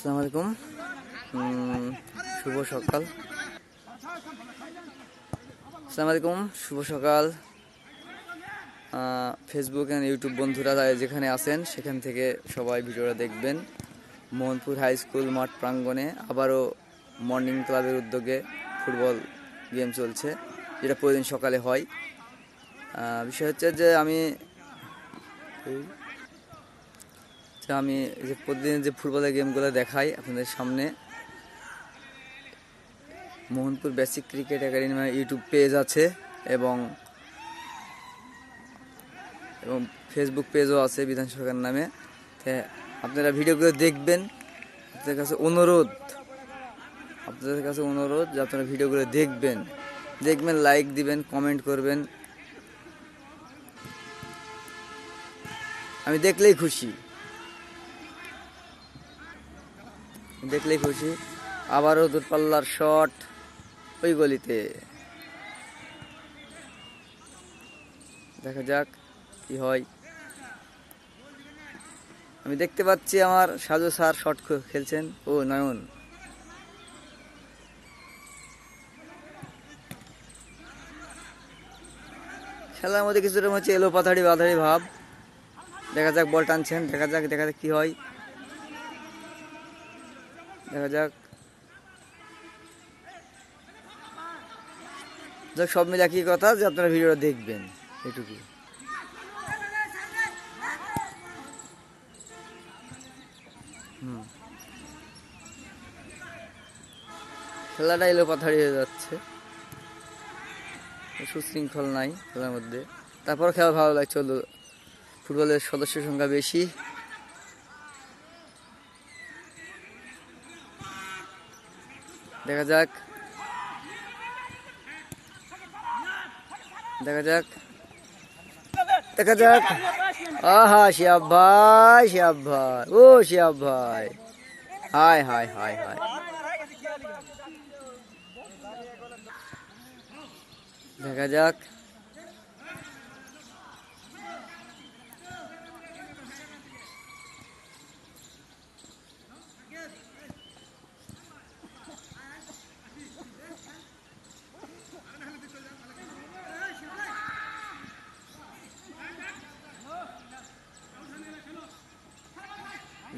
আসসালামু আলাইকুম। শুভ সকাল। আসসালামু আলাইকুম, শুভ সকাল। ফেসবুক অ্যান্ড ইউটিউব বন্ধুরা যেখানে আছেন সেখান থেকে সবাই ভিডিওটা দেখবেন। মোহনপুর হাই স্কুল মাঠ প্রাঙ্গণে আবারও মর্নিং ক্লাবের উদ্যোগে ফুটবল গেম চলছে, যেটা প্রতিদিন সকালে হয়। বিষয় হচ্ছে যে আমি যে প্রতিদিন যে ফুটবলের গেমগুলো দেখাই আপনাদের সামনে। Mohanpur basic cricket academy YouTube page আছে এবং ফেসবুক পেজও আছে বিধান সরকার নামে। আপনারা ভিডিওগুলো দেখবেন। আপনাদের কাছে অনুরোধ যে আপনারা ভিডিওগুলো দেখবেন, লাইক দিবেন, কমেন্ট করবেন। আমি দেখলেই খুশি। আবারও দূরপাল্লার শট ওই গলিতে। দেখা যাক কি হয়। আমি দেখতে পাচ্ছি আমার সাজু স্যার শট খেলছেন। ও নয়ন, খেলার মধ্যে কিছুটা হচ্ছে এলো পাথাড়ি বাধাড়ি ভাব। দেখা যাক, বল টানছেন, দেখা যাক কি হয়। দেখা যাক সব মিলে একই কথা যে আপনারা ভিডিওটা দেখবেন, এটুকু। খেলাটা এলো পাথাড়ি হয়ে যাচ্ছে, সুশৃঙ্খল নাই খেলার মধ্যে। তারপর খেলা ভালো লাগছে, ফুটবলের সদস্য সংখ্যা বেশি। দেখা যাক আহা শিয়াব ভাই, ও শিয়াব ভাই, হায় হায় হায় হায়। দেখা যাক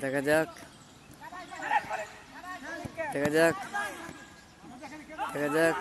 দেখা যাক দেখা যাক